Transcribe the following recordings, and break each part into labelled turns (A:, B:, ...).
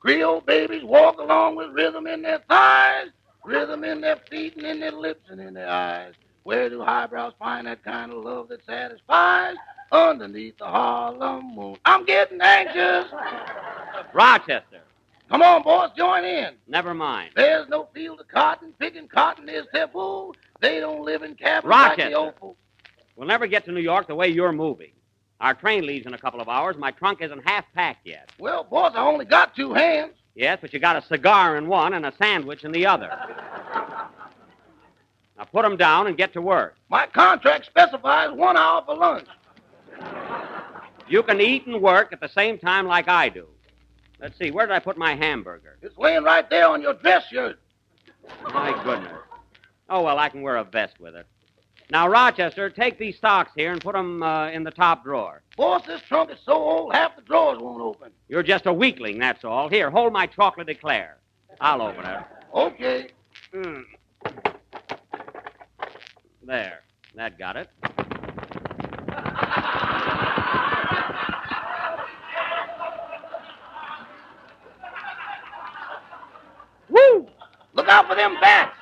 A: Creole babies walk along with rhythm in their thighs, rhythm in their feet and in their lips and in their eyes. Where do highbrows find that kind of love that satisfies? Underneath the Harlem moon. I'm getting anxious.
B: Rochester.
A: Come on, boys, join in.
B: Never mind.
A: There's no field of cotton. Picking cotton is taboo. They don't live in cabins
B: Rochester.
A: like the old folks.
B: We'll never get to New York the way you're moving. Our train leaves in a couple of hours. My trunk isn't half packed yet.
A: Well, boss, I only got 2 hands.
B: Yes, but you got a cigar in one and a sandwich in the other. Now put 'em down and get to work.
A: My contract specifies 1 hour for lunch.
B: You can eat and work at the same time like I do. Let's see, where did I put my hamburger?
A: It's laying right there on your dress shirt.
B: My goodness. Oh, well, I can wear a vest with it. Now, Rochester, take these socks here and put them in the top drawer.
A: Boss, this trunk is so old, half the drawers won't open.
B: You're just a weakling, that's all. Here, hold my chocolate eclair. I'll open it.
A: Okay.
B: There. That got it.
A: Woo! Look out for them bats.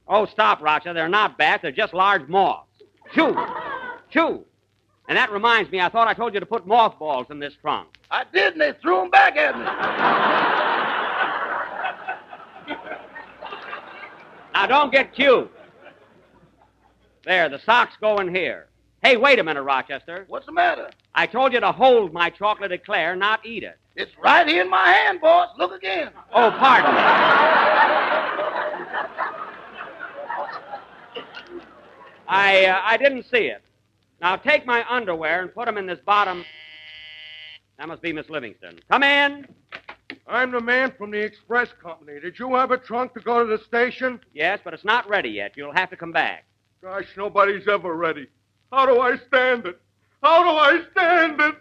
B: Oh, stop, Rochester. They're not bats. They're just large moths. Shoo! Shoo! And that reminds me, I thought I told you to put mothballs in this trunk.
A: I did, and they threw them back at me.
B: Now, don't get cute. There, the socks go in here. Hey, wait a minute, Rochester.
A: What's the matter?
B: I told you to hold my chocolate eclair, not eat it.
A: It's right here in my hand, boss. Look again.
B: Oh, pardon me. I didn't see it. Now, take my underwear and put them in this bottom... That must be Miss Livingston. Come in.
C: I'm the man from the express company. Did you have a trunk to go to the station?
B: Yes, but it's not ready yet. You'll have to come back.
C: Gosh, nobody's ever ready. How do I stand it? How do I stand it?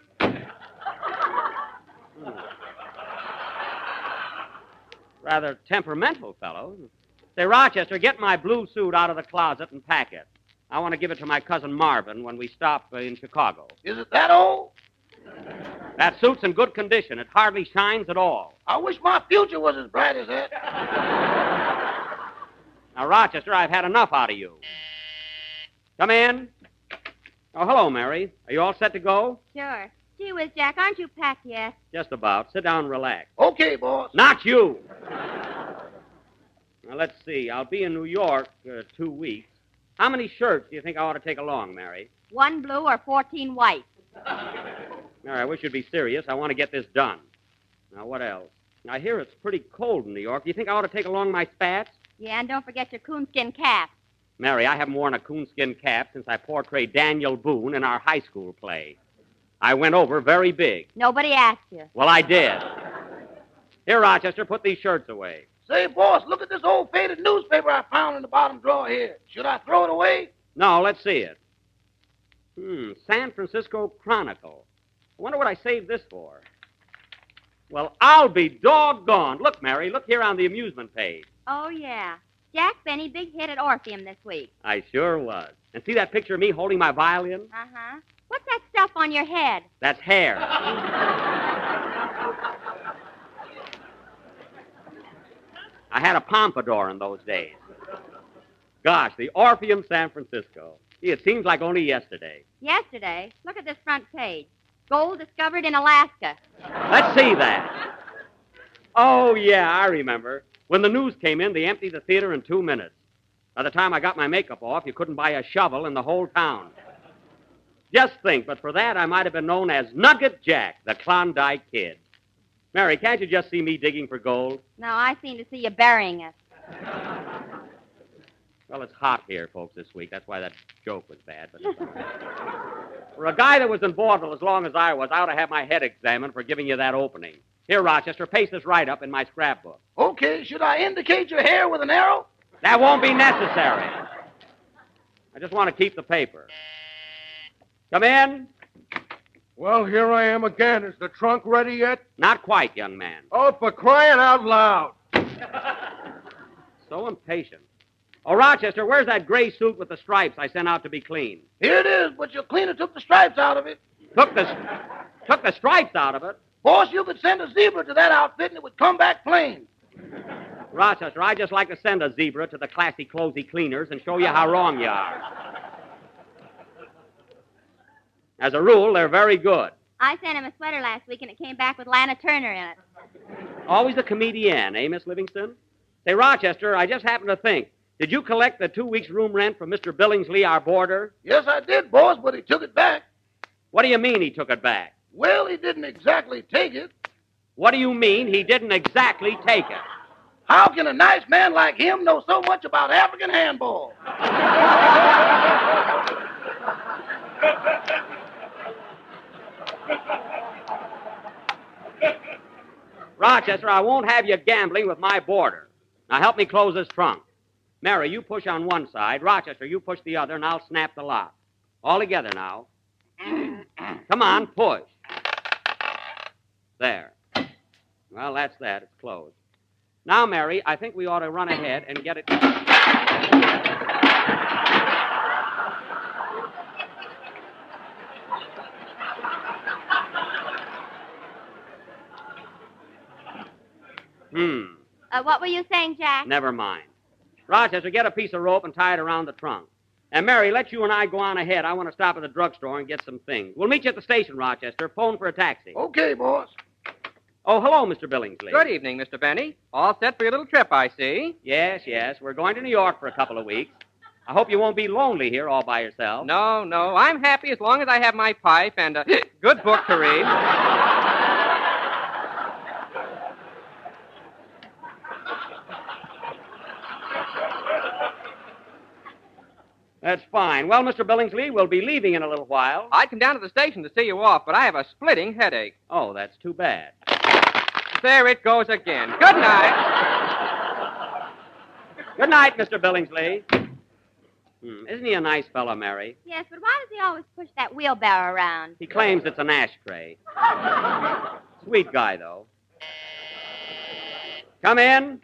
B: Rather temperamental fellow. Say, Rochester, get my blue suit out of the closet and pack it. I want to give it to my cousin Marvin when we stop in Chicago.
A: Is it that old?
B: That suit's in good condition. It hardly shines at all.
A: I wish my future was as bright as that.
B: Now, Rochester, I've had enough out of you. Come in. Oh, hello, Mary. Are you all set to go?
D: Sure. Gee whiz, Jack, aren't you packed yet?
B: Just about. Sit down and relax.
A: Okay, boss.
B: Not you. Now, let's see. I'll be in New York 2 weeks. How many shirts do you think I ought to take along, Mary?
D: 1 blue or 14 white.
B: Mary, I wish you'd be serious. I want to get this done. Now, what else? I hear it's pretty cold in New York. Do you think I ought to take along my spats?
D: Yeah, and don't forget your coonskin cap.
B: Mary, I haven't worn a coonskin cap since I portrayed Daniel Boone in our high school play. I went over very big.
D: Nobody asked you.
B: Well, I did. Here, Rochester, put these shirts away.
A: Say, boss, look at this old faded newspaper I found in the bottom drawer here. Should I throw it away?
B: No, let's see it. San Francisco Chronicle. I wonder what I saved this for. Well, I'll be doggone. Look, Mary, look here on the amusement page.
D: Oh, yeah. Jack Benny, big hit at Orpheum this week.
B: I sure was. And see that picture of me holding my violin?
D: Uh-huh. What's that stuff on your head?
B: That's hair. I had a pompadour in those days. Gosh, the Orpheum San Francisco. Gee, it seems like only yesterday.
D: Yesterday? Look at this front page. Gold discovered in Alaska.
B: Let's see that. Oh, yeah, I remember. When the news came in, they emptied the theater in 2 minutes. By the time I got my makeup off, you couldn't buy a shovel in the whole town. Just think, but for that, I might have been known as Nugget Jack, the Klondike Kid. Mary, can't you just see me digging for gold?
D: No, I seem to see you burying it.
B: Well, it's hot here, folks, this week. That's why that joke was bad. But for a guy that was in vaudeville as long as I was, I ought to have my head examined for giving you that opening. Here, Rochester, paste this right up in my scrapbook.
A: Okay, should I indicate your hair with an arrow?
B: That won't be necessary. I just want to keep the paper. Come in.
C: Well, here I am again. Is the trunk ready yet?
B: Not quite, young man.
C: Oh, for crying out loud.
B: So impatient. Oh, Rochester, where's that gray suit with the stripes I sent out to be cleaned?
A: Here it is, but your cleaner took the stripes out of it.
B: Took the stripes out of it?
A: Boss, you could send a zebra to that outfit and it would come back plain.
B: Rochester, I'd just like to send a zebra to the classy, closey cleaners and show you how wrong you are. As a rule, they're very good.
D: I sent him a sweater last week, and it came back with Lana Turner in it.
B: Always a comedian, eh, Miss Livingston? Say, Rochester, I just happened to think. Did you collect the 2 weeks' room rent from Mr. Billingsley, our boarder?
A: Yes, I did, boss, but he took it back.
B: What do you mean he took it back?
A: Well, he didn't exactly take it.
B: What do you mean he didn't exactly take it?
A: How can a nice man like him know so much about African handball?
B: Rochester, I won't have you gambling with my boarder. Now help me close this trunk. Mary, you push on one side. Rochester, you push the other, and I'll snap the lock. All together now. Come on, push. There. Well, that's that. It's closed. Now, Mary, I think we ought to run ahead and get it.
D: What were you saying, Jack?
B: Never mind. Rochester, get a piece of rope and tie it around the trunk. And, Mary, let you and I go on ahead. I want to stop at the drugstore and get some things. We'll meet you at the station, Rochester. Phone for a taxi.
A: Okay, boss.
B: Oh, hello, Mr. Billingsley.
E: Good evening, Mr. Benny. All set for your little trip, I see.
B: Yes, yes. We're going to New York for a couple of weeks. I hope you won't be lonely here all by yourself.
E: No, no. I'm happy as long as I have my pipe and a good book to read.
B: That's fine. Well, Mr. Billingsley, we'll be leaving in a little while.
E: I'd come down to the station to see you off, but I have a splitting headache.
B: Oh, that's too bad.
E: There it goes again. Good night.
B: Good night, Mr. Billingsley. Isn't he a nice fellow, Mary?
D: Yes, but why does he always push that wheelbarrow around?
B: He claims it's an ashtray. Sweet guy, though. Come in.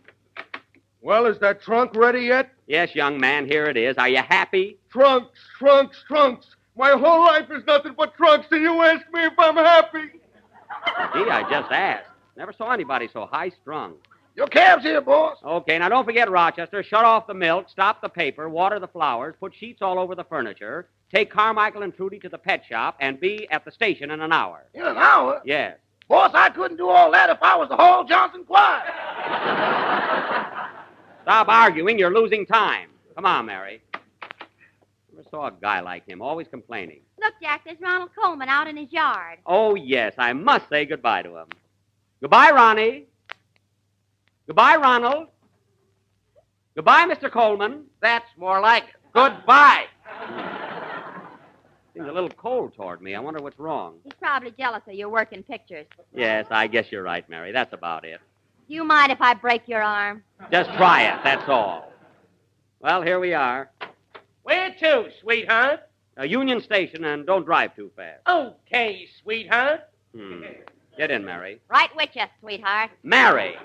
C: Well, is that trunk ready yet?
B: Yes, young man, here it is. Are you happy?
C: Trunks, trunks, trunks. My whole life is nothing but trunks, and you ask me if I'm happy.
B: Gee, I just asked. Never saw anybody so high-strung.
A: Your cab's here, boss.
B: Okay, now don't forget, Rochester, shut off the milk, stop the paper, water the flowers, put sheets all over the furniture, take Carmichael and Trudy to the pet shop, and be at the station in an hour.
A: In an hour?
B: Yes.
A: Boss, I couldn't do all that if I was the Hall Johnson Choir.
B: Stop arguing. You're losing time. Come on, Mary. Never saw a guy like him, always complaining.
D: Look, Jack, there's Ronald Coleman out in his yard.
B: Oh, yes, I must say goodbye to him. Goodbye, Ronnie. Goodbye, Ronald. Goodbye, Mr. Coleman.
E: That's more like it. Goodbye.
B: Seems a little cold toward me. I wonder what's wrong.
D: He's probably jealous of your work in pictures.
B: Yes, I guess you're right, Mary. That's about it.
D: Do you mind if I break your arm?
B: Just try it, that's all. Well, here we are.
F: Where to, sweetheart?
B: Union Station, and don't drive too fast.
F: Okay, sweetheart.
B: Get in, Mary.
D: Right with you, sweetheart.
B: Mary!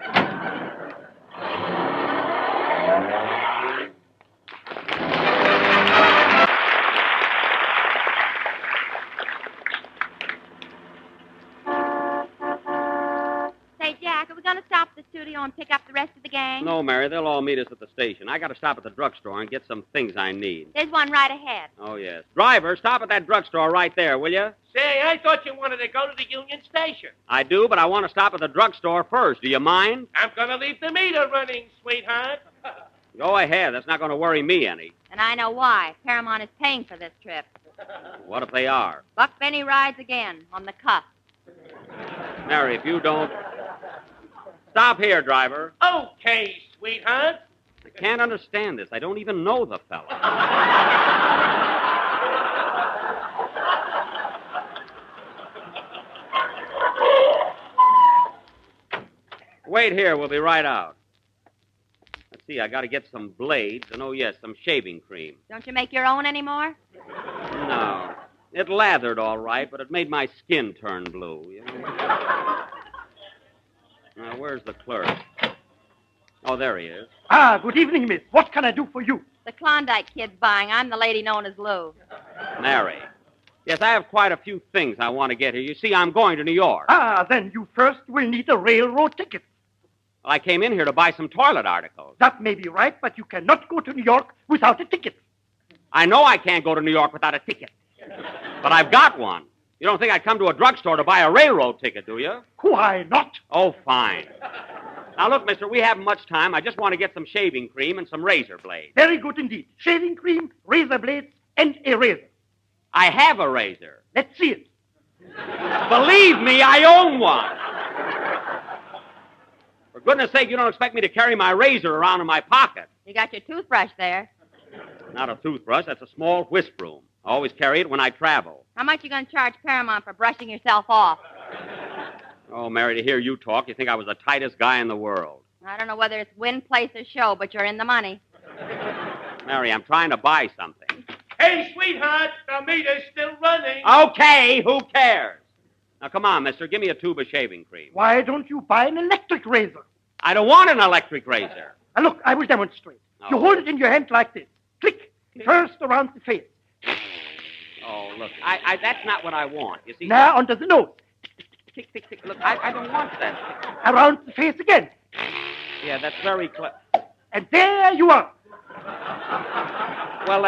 D: Say, Jack, are we going to stop at the studio and pick up the rest of the gang?
B: No, Mary, they'll all meet us at the station. I got to stop at the drugstore and get some things I need.
D: There's one right ahead.
B: Oh, yes. Driver, stop at that drugstore right there, will you?
F: Say, I thought you wanted to go to the Union Station.
B: I do, but I want to stop at the drugstore first. Do you mind?
F: I'm going to leave the meter running, sweetheart.
B: Go ahead. That's not going to worry me any.
D: And I know why. Paramount is paying for this trip.
B: What if they are?
D: Buck Benny rides again on the cuff.
B: Mary, if you don't... Stop here, driver.
F: Okay, sweetheart.
B: I can't understand this. I don't even know the fellow. Wait here. We'll be right out. Let's see. I got to get some blades and, oh, yes, some shaving cream.
D: Don't you make your own anymore?
B: No. It lathered all right, but it made my skin turn blue. You know? Now, where's the clerk? Oh, there he is.
G: Ah, good evening, miss. What can I do for you?
D: The Klondike kid's buying. I'm the lady known as Lou.
B: Mary. Yes, I have quite a few things I want to get here. You see, I'm going to New York.
G: Ah, then you first will need a railroad ticket.
B: Well, I came in here to buy some toilet articles.
G: That may be right, but you cannot go to New York without a ticket.
B: I know I can't go to New York without a ticket. But I've got one. You don't think I'd come to a drugstore to buy a railroad ticket, do you?
G: Why not?
B: Oh, fine. Now, look, mister, we haven't much time. I just want to get some shaving cream and some razor blades.
G: Very good indeed. Shaving cream, razor blades, and a razor.
B: I have a razor.
G: Let's see it.
B: Believe me, I own one. For goodness sake, you don't expect me to carry my razor around in my pocket.
D: You got your toothbrush there.
B: Not a toothbrush. That's a small whisk broom. I always carry it when I travel.
D: How much you going to charge Paramount for brushing yourself off?
B: Oh, Mary, to hear you talk, you think I was the tightest guy in the world.
D: I don't know whether it's win, place, or show, but you're in the money.
B: Mary, I'm trying to buy something.
F: Hey, sweetheart, the meter's still running.
B: Okay, who cares? Now, come on, mister, give me a tube of shaving cream.
G: Why don't you buy an electric razor?
B: I don't want an electric razor.
G: Now, look, I will demonstrate. You
B: Oh.
G: hold it in your hand like this. Click. First around the face.
B: Oh, look, I that's not what I want. You see?
G: Now under the nose.
B: Tick, tick, tick. Look, I don't want that.
G: Around the face again.
B: Yeah, that's very clever.
G: And there you are.
B: Well,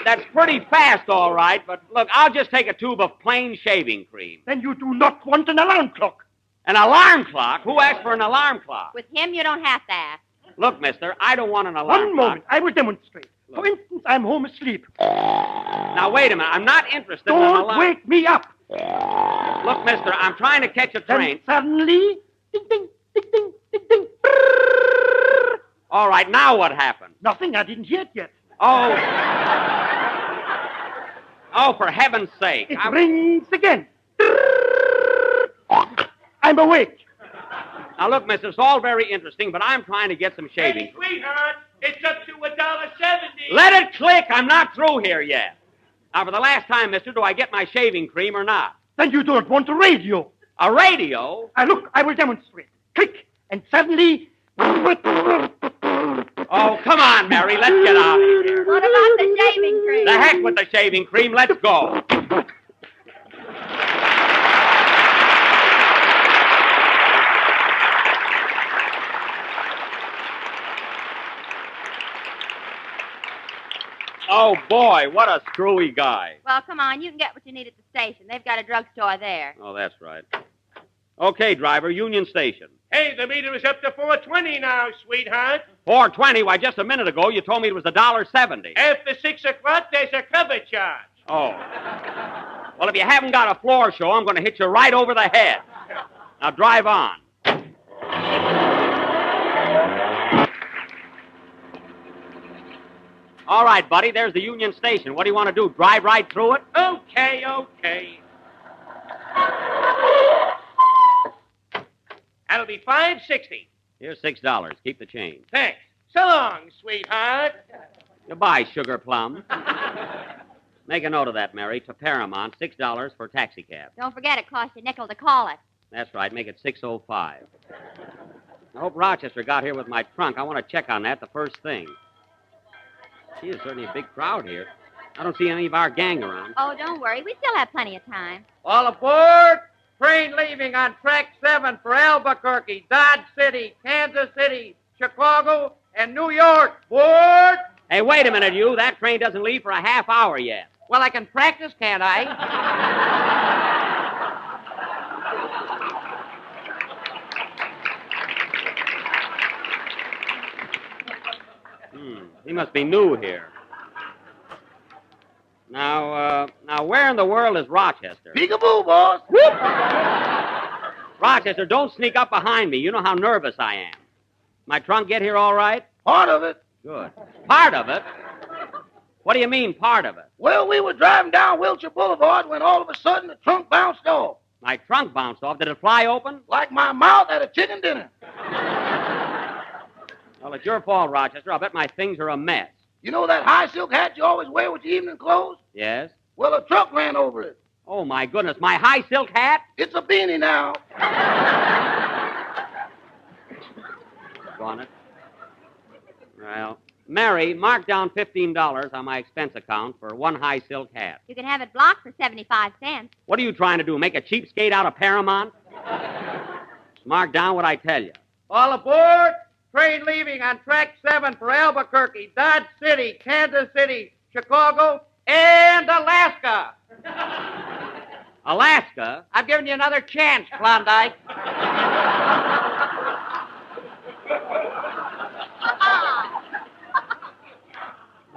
B: that's pretty fast, all right, but look, I'll just take a tube of plain shaving cream.
G: Then you do not want an alarm clock.
B: An alarm clock? Who asked for an alarm clock?
D: With him, you don't have to ask.
B: Look, mister, I don't want an alarm
G: One
B: clock.
G: moment. I will demonstrate. For instance, I'm home asleep.
B: Now, wait a minute. I'm not interested in an
G: Don't
B: alarm.
G: wake me up.
B: Look, mister, I'm trying to catch a
G: Then
B: train.
G: suddenly, ding, ding, ding, ding, ding, ding. Brrrr.
B: All right, now what happened?
G: Nothing. I didn't hear it yet.
B: Oh. Oh, for heaven's sake.
G: It rings again. I'm awake.
B: Now, look, mister, it's all very interesting, but I'm trying to get some shaving
F: Hey,
B: cream.
F: sweetheart, it's up to $1.70.
B: Let it click. I'm not through here yet. Now, for the last time, mister, do I get my shaving cream or not?
G: Then you don't want a radio.
B: A radio?
G: Look, I will demonstrate. Click, and suddenly...
B: Oh, come on, Mary. Let's get out of here.
D: What about the shaving cream?
B: The heck with the shaving cream. Let's go. Oh, boy, what a screwy guy.
D: Well, come on. You can get what you need at the station. They've got a drugstore there.
B: Oh, that's right. Okay, driver, Union Station.
F: Hey, the meter is up to $4.20 now, sweetheart.
B: 420. Why, just a minute ago, you told me it was $1.70.
F: After 6 o'clock, there's a cover charge.
B: Oh. Well, if you haven't got a floor show, I'm going to hit you right over the head. Now, drive on. All right, buddy, there's the Union Station. What do you want to do, drive right through it?
F: Okay. That'll be $5.60.
B: Here's $6. Keep the change.
F: Thanks. So long, sweetheart.
B: Goodbye, Sugar Plum. Make a note of that, Mary. To Paramount, $6 for a taxi cab.
D: Don't forget it costs you a nickel to call it.
B: That's right. Make it 6:05. I hope Rochester got here with my trunk. I want to check on that the first thing. Gee, there's certainly a big crowd here. I don't see any of our gang around.
D: Oh, don't worry. We still have plenty of time.
E: All aboard! Train leaving on track 7 for Albuquerque, Dodge City, Kansas City, Chicago, and New York. Board!
B: Hey, wait a minute, you. That train doesn't leave for a half hour yet.
E: Well, I can practice, can't I?
B: He must be new here. Now, where in the world is Rochester?
A: Peekaboo, boss.
B: Rochester, don't sneak up behind me. You know how nervous I am. My trunk get here all right?
A: Part of it.
B: Good. Part of it? What do you mean, part of it?
A: Well, we were driving down Wilshire Boulevard when all of a sudden the trunk bounced off.
B: My trunk bounced off. Did it fly open?
A: Like my mouth at a chicken dinner.
B: Well, it's your fault, Rochester. I'll bet my things are a mess.
A: You know that high silk hat you always wear with your evening clothes?
B: Yes?
A: Well, a truck ran over it.
B: Oh, my goodness. My high silk hat?
A: It's a beanie now.
B: Go on it. Well, Mary, mark down $15 on my expense account for one high silk hat.
D: You can have it blocked for 75 cents.
B: What are you trying to do, make a cheapskate out of Paramount? Mark down what I tell you.
E: All aboard. Train leaving on track 7 for Albuquerque, Dodge City, Kansas City, Chicago, and Alaska.
B: Alaska?
E: I'm giving you another chance, Klondike.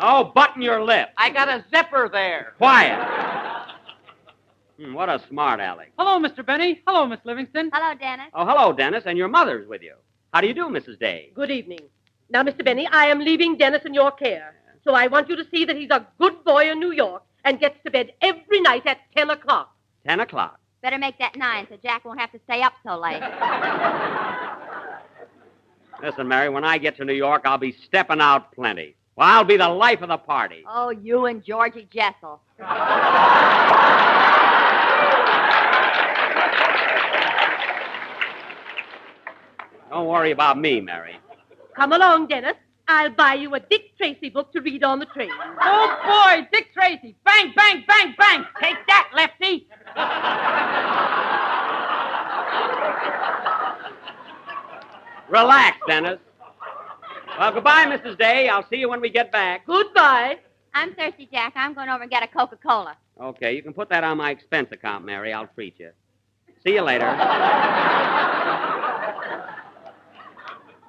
B: Oh, button your lip.
E: I got a zipper there.
B: Quiet. What a smart aleck.
G: Hello, Mr. Benny. Hello, Miss Livingston.
D: Hello, Dennis.
B: Oh, hello, Dennis, and your mother's with you. How do you do, Mrs. Day?
H: Good evening. Now, Mr. Benny, I am leaving Dennis in your care. So I want you to see that he's a good boy in New York and gets to bed every night at 10 o'clock.
B: 10 o'clock.
D: Better make that 9 so Jack won't have to stay up so late.
B: Listen, Mary, when I get to New York, I'll be stepping out plenty. Well, I'll be the life of the party.
D: Oh, you and Georgie Jessel.
B: Don't worry about me, Mary.
H: Come along, Dennis. I'll buy you a Dick Tracy book to read on the train.
G: Oh, boy, Dick Tracy. Bang, bang, bang, bang. Take that, Lefty.
B: Relax, Dennis. Well, goodbye, Mrs. Day. I'll see you when we get back.
H: Goodbye.
D: I'm thirsty, Jack. I'm going over and get a Coca-Cola.
B: Okay, you can put that on my expense account, Mary. I'll treat you. See you later.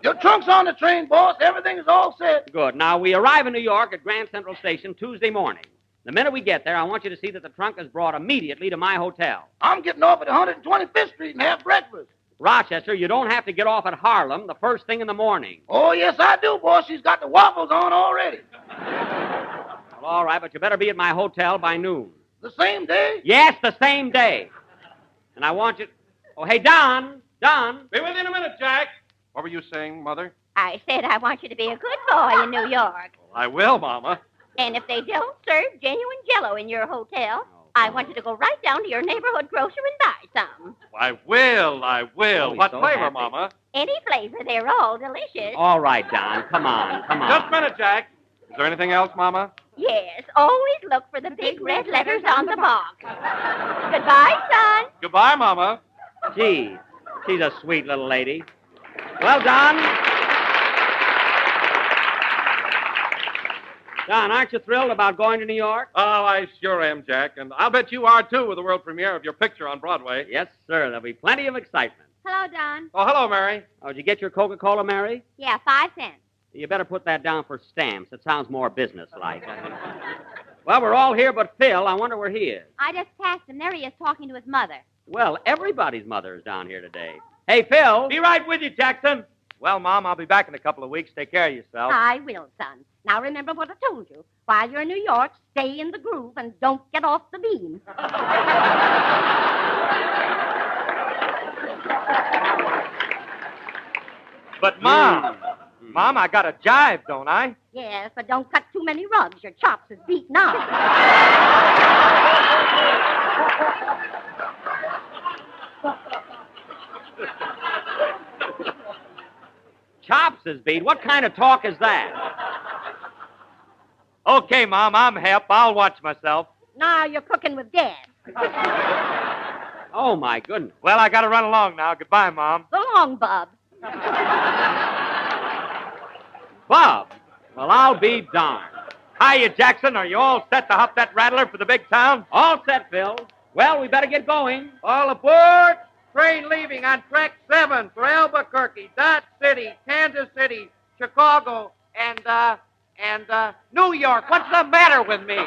A: Your trunk's on the train, boss. Everything is all set.
B: Good. Now, we arrive in New York at Grand Central Station Tuesday morning. The minute we get there, I want you to see that the trunk is brought immediately to my hotel.
A: I'm getting off at 125th Street and have breakfast.
B: Rochester, you don't have to get off at Harlem the first thing in the morning.
A: Oh, yes, I do, boss. She's got the waffles on already.
B: Well, all right, but you better be at my hotel by noon.
A: The same day?
B: Yes, the same day. And I want you... Oh, hey, Don. Don.
C: Be with you in a minute, Jack. What were you saying, Mother?
D: I said I want you to be a good boy in New York.
C: I will, Mama.
D: And if they don't serve genuine Jell-O in your hotel, I want you to go right down to your neighborhood grocer and buy some.
C: I will.
B: Oh, he's
C: What
B: so
C: flavor,
B: happy.
C: Mama?
D: Any flavor, they're all delicious.
B: All right, Don. Come on.
C: Just a minute, Jack. Is there anything else, Mama?
D: Yes, always look for the big red letters on the box. Goodbye, son.
C: Goodbye, Mama.
B: Gee, she's a sweet little lady. Well, Don. Don, aren't you thrilled about going to New York?
C: Oh, I sure am, Jack. And I'll bet you are, too, with the world premiere of your picture on Broadway.
B: Yes, sir. There'll be plenty of excitement.
D: Hello, Don.
C: Oh, hello, Mary.
B: Oh, did you get your Coca-Cola, Mary?
D: Yeah, 5 cents.
B: You better put that down for stamps. It sounds more businesslike. Well, we're all here but Phil. I wonder where he is.
D: I just passed him. There he is talking to his mother.
B: Well, everybody's mother is down here today. Hey, Phil.
E: Be right with you, Jackson. Well, Mom, I'll be back in a couple of weeks. Take care of yourself.
D: I will, son. Now remember what I told you. While you're in New York, stay in the groove and don't get off the beam.
E: But, Mom, Mom, I got a jive, don't I?
D: Yes, but don't cut too many rugs. Your chops is beaten out.
B: Chops is beat. What kind of talk is that?
E: Okay, Mom, I'm hep. I'll watch myself.
D: Now you're cooking with gas.
B: Oh, my goodness.
E: Well, I got to run along now. Goodbye, Mom.
D: So long, Bub.
B: Bob. Well, I'll be darned.
E: Hiya, Jackson. Are you all set to hop that rattler for the big town?
B: All set, Phil. Well, we better get going.
E: All aboard. Train leaving on track 7 for Albuquerque, Dodge City, Kansas City, Chicago, and New York. What's the matter with me?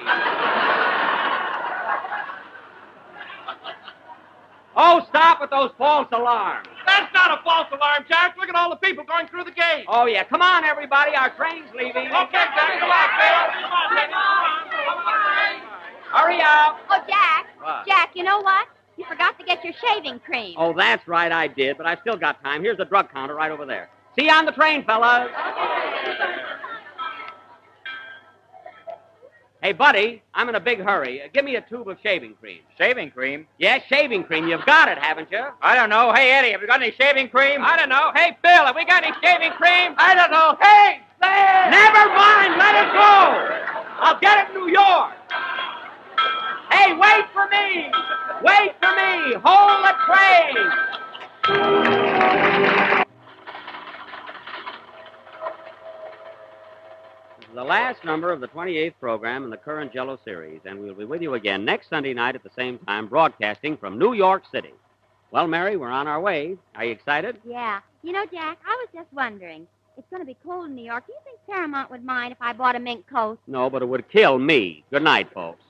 B: Oh, stop with those false alarms.
C: That's not a false alarm, Jack. Look at all the people going through the gate.
B: Oh, yeah. Come on, everybody. Our train's leaving.
C: Okay, Jack, come on, Phil. Come on.
B: Hurry up.
D: Oh, Jack.
B: What?
D: Jack, you know what? You forgot to get your shaving cream.
B: Oh, that's right, I did, but I've still got time. Here's the drug counter right over there. See you on the train, fellas. Hey, buddy, I'm in a big hurry. Give me a tube of shaving cream.
E: Shaving cream?
B: Yes, shaving cream. You've got it, haven't you?
E: I don't know. Hey, Eddie, have you got any shaving cream? I don't know. Hey, Bill, have we got any shaving cream? I don't know. Hey, there.
B: Never mind. Let it go. I'll get it in New York. Hey, wait for me. Wait for me. Hold the train. This is the last number of the 28th program in the current Jello series, and we'll be with you again next Sunday night at the same time, broadcasting from New York City. Well, Mary, we're on our way. Are you excited?
D: Yeah. You know, Jack, I was just wondering. It's going to be cold in New York. Do you think Paramount would mind if I bought a mink coat?
B: No, but it would kill me. Good night, folks.